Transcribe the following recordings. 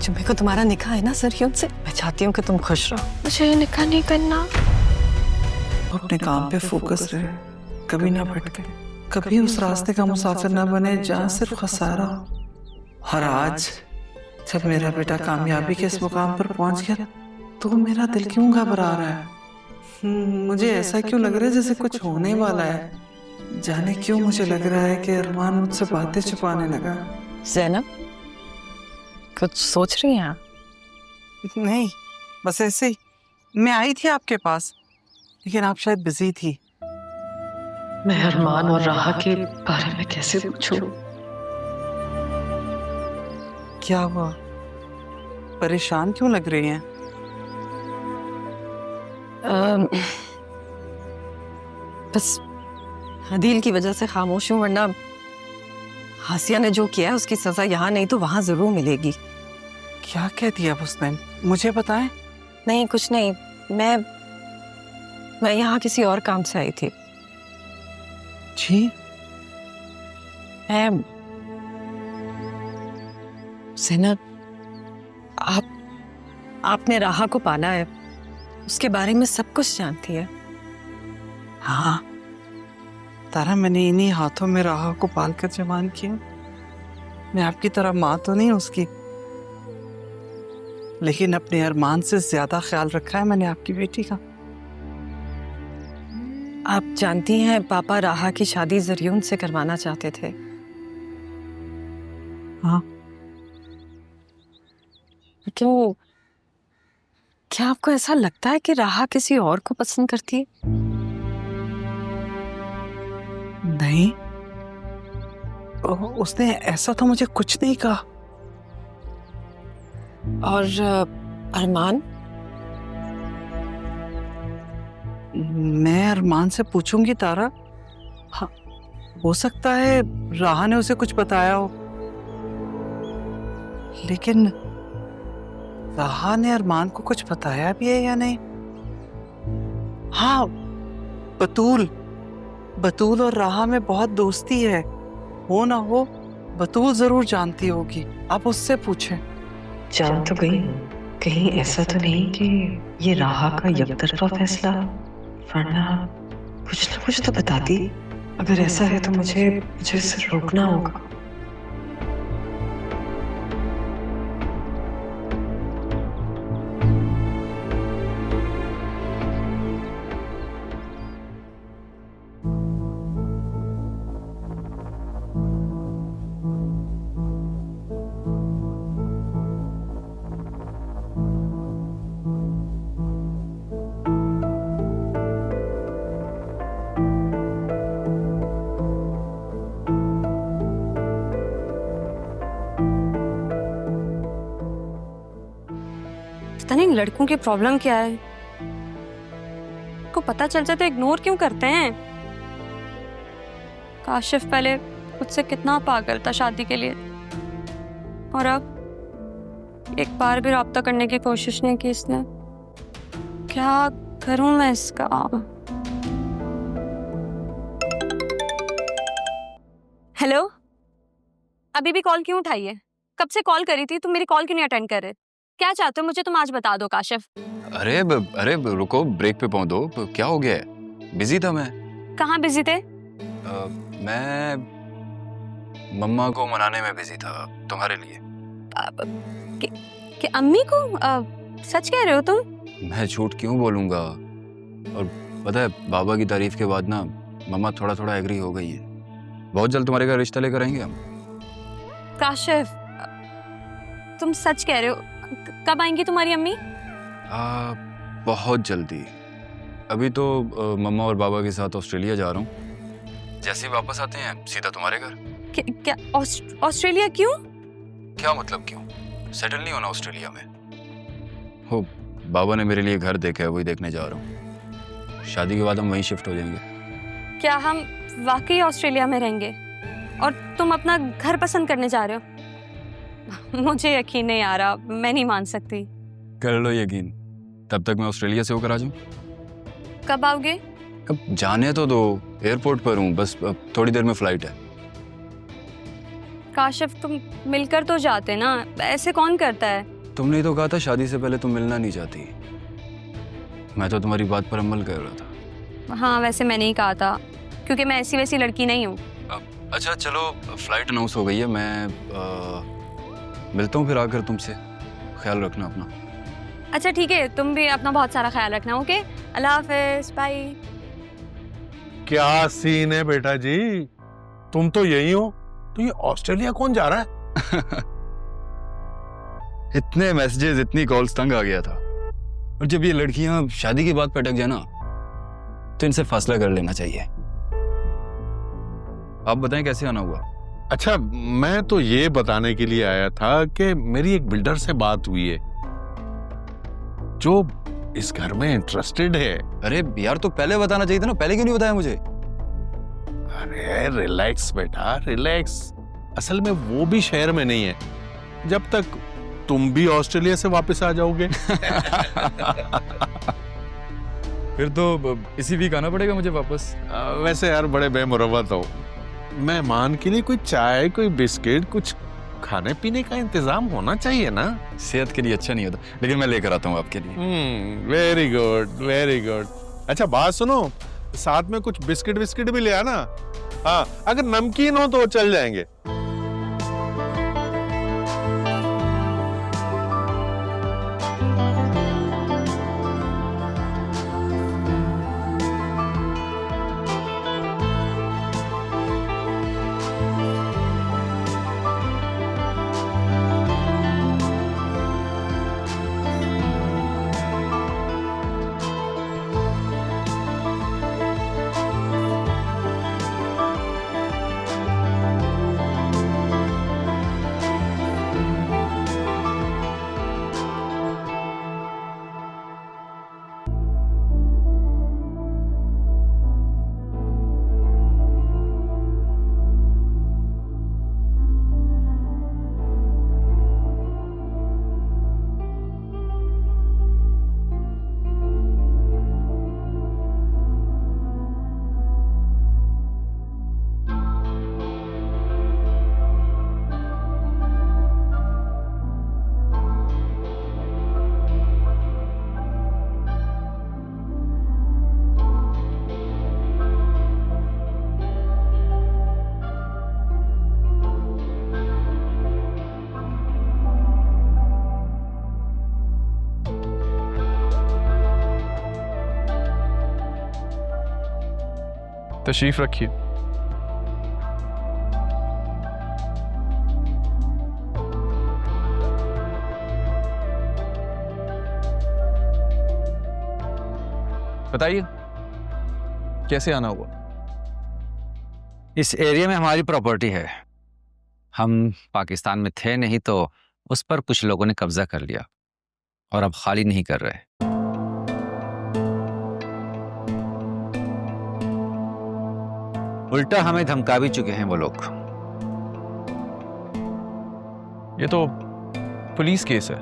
जुम्मे को तुम्हारा निकाह है ना सरियों से। मैं चाहती हूँ कि तुम खुश रहो। मुझे निकाह नहीं करना। अपने काम पे फोकस रहे, कभी ना भटके, कभी उस रास्ते का मुसाफिर ना बने जहाँ सिर्फ खसारा हो। और आज जब मेरा बेटा कामयाबी के इस मुकाम पर पहुंच गया तो मेरा दिल क्यों घबरा रहा है। मुझे ऐसा क्यों लग रहा है जैसे कुछ होने वाला है। जाने क्यों मुझे लग रहा है कि अरमान मुझसे बातें छुपाने लगा। ज़ैनब, कुछ सोच रही हैं आप? नहीं, बस ऐसे ही। मैं आई थी आपके पास, लेकिन आप शायद बिजी थी। मैं अरमान और राहा के बारे में कैसे पूछूं? क्या हुआ, परेशान क्यों लग रही हैं? बस हदील की वजह से खामोश हूँ, वरना हासिया ने जो किया है उसकी सजा यहाँ नहीं तो वहां जरूर मिलेगी। क्या कह दिया उसने, मुझे बताएं। नहीं, कुछ नहीं। मैं यहाँ किसी और काम से आई थी। जी? ज़ैनब, आपने राहा को पाला है, उसके बारे में सब कुछ जानती है। हाँ तारा, मैंने इन्हीं हाथों में राहा को पालकर जवान किया। मैं आपकी तरह माँ तो नहीं उसकी, लेकिन अपने अरमान से ज्यादा ख्याल रखा है मैंने आपकी बेटी का। आप जानती हैं पापा राहा की शादी जरियून से करवाना चाहते थे। हाँ। क्यों, क्या आपको ऐसा लगता है कि राहा किसी और को पसंद करती है? नहीं, उसने ऐसा तो मुझे कुछ नहीं कहा। और अरमान? मैं अरमान से पूछूंगी तारा। हाँ, हो सकता है राहा ने उसे कुछ बताया हो, लेकिन राहा ने अरमान को कुछ बताया भी है या नहीं? हाँ, बतूल और राहा में बहुत दोस्ती है। हो ना हो, बतूल जरूर जानती होगी, आप उससे पूछें। जान तो गई, कहीं ऐसा तो नहीं कि ये राहा का यकतरफा फैसला, वरना कुछ ना कुछ तो बताती। अगर ऐसा है तो मुझे इसे रोकना होगा। पता नहीं लड़कों की प्रॉब्लम क्या है, को पता चल जाता है इग्नोर क्यों करते हैं। काशिफ पहले खुद से कितना पागल था शादी के लिए, और अब एक बार भी राब्ता करने की कोशिश नहीं की इसने। क्या करूं मैं इसका? हेलो, अभी भी कॉल क्यों उठाई है? कब से कॉल करी थी, तुम मेरी कॉल क्यों नहीं अटेंड कर रहे? क्या चाहते हो मुझे, तुम आज बता दो काशिफ। अरे रुको, ब्रेक पे पहुंच दो। क्या हो गया है? बिजी था मैं। कहाँ बिजी थे? मैं मम्मा को मनाने में बिजी था तुम्हारे लिए। कि अम्मी को? सच कह रहे हो तुम? मैं झूठ क्यों बोलूंगा। और पता है, बाबा की तारीफ के बाद ना मम्मा थोड़ा थोड़ा एग्री हो गई है। बहुत जल्द तुम्हारे घर रिश्ता लेकर आएंगे हम। काशिफ, तुम सच कह रहे हो? कब आएंगी तुम्हारी अम्मी? बहुत जल्दी। अभी तो मम्मा और बाबा के साथ ऑस्ट्रेलिया जा रहा हूँ। जैसे ही वापस आते हैं सीधा तुम्हारे घर। क्या ऑस्ट्रेलिया? क्यों? क्या मतलब क्यों? सेटल नहीं होना ऑस्ट्रेलिया में? हो, बाबा ने मेरे लिए घर देखा है, वही देखने जा रहा हूँ। शादी के बाद हम वहीं शिफ्ट हो जाएंगे। क्या हम वाकई ऑस्ट्रेलिया में रहेंगे और तुम अपना घर पसंद करने जा रहे हो? मुझे यकीन नहीं आ रहा, मैं नहीं मान सकती। कर लो यकीन, तब तक मैं ऑस्ट्रेलिया से होकर आ जाऊं। कब आओगे? अब जाने तो दो, एयरपोर्ट पर हूँ, बस अब थोड़ी देर में फ्लाइट है। काशिफ, तुम मिलकर तो जाते ना, ऐसे कौन करता है? तुमने ही तो कहा था शादी से पहले तुम मिलना नहीं चाहती। मैं तो तुम्हारी बात पर अमल कर रहा था। हाँ वैसे मैंने ही कहा था, क्योंकि मैं ऐसी वैसी लड़की नहीं हूँ। अच्छा चलो, फ्लाइट अनाउंस हो गई है, मैं मिलता हूँ फिर आकर तुमसे। ख्याल रखना अपना। अच्छा ठीक है, तुम भी अपना बहुत सारा ख्याल रखना। ओके, अल्लाह हाफिज, बाय। क्या सीन है बेटा जी, तुम तो यही हो, तो ये ऑस्ट्रेलिया कौन जा रहा है? इतने मैसेजेस, इतनी कॉल्स, तंग आ गया था। और जब ये लड़कियां शादी की बात पे अटक जाए ना, तो इनसे फासला कर लेना चाहिए। आप बताएं कैसे आना हुआ? अच्छा, मैं तो ये बताने के लिए आया था कि मेरी एक बिल्डर से बात हुई है जो इस घर में इंटरेस्टेड है। अरे यार, तो पहले बताना चाहिए था ना, पहले क्यों नहीं बताया मुझे? अरे रिलैक्स बेटा, रिलैक्स। असल में वो भी शहर में नहीं है जब तक तुम भी ऑस्ट्रेलिया से वापस आ जाओगे। फिर तो इसी वीक आना पड़ेगा मुझे वापस। वैसे यार बड़े बेमुरवत हो, मेहमान के लिए कोई चाय, कोई बिस्किट, कुछ खाने पीने का इंतजाम होना चाहिए ना। सेहत के लिए अच्छा नहीं होता, लेकिन मैं लेकर आता हूँ आपके लिए। Very good, very good. अच्छा बात सुनो, साथ में कुछ बिस्किट विस्किट भी ले आना। हाँ, अगर नमकीन हो तो चल जाएंगे। तशरीफ रखिए। बताइए कैसे आना हुआ? इस एरिया में हमारी प्रॉपर्टी है। हम पाकिस्तान में थे नहीं तो उस पर कुछ लोगों ने कब्जा कर लिया और अब खाली नहीं कर रहे। उल्टा हमें धमका भी चुके हैं वो लोग। ये तो पुलिस केस है।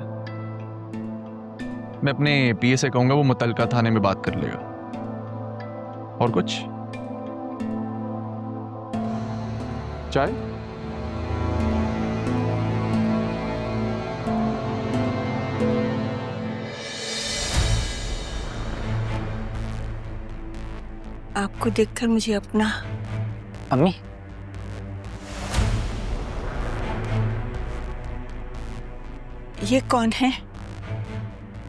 मैं अपने पीए से कहूंगा, वो मुतलका थाने में बात कर लेगा। और कुछ चाय? आपको देखकर मुझे अपना अम्मी, ये कौन है?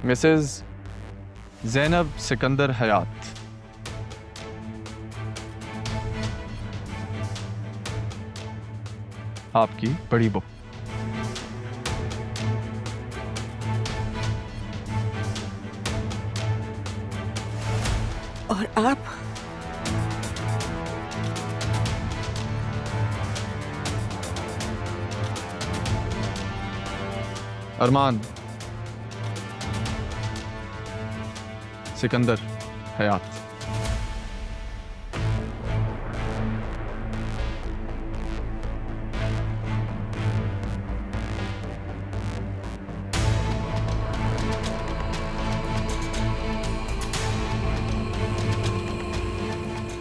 मिसेस ज़ैनब सिकंदर हयात, आपकी बड़ी बहू। और आप? अरमान सिकंदर हयात।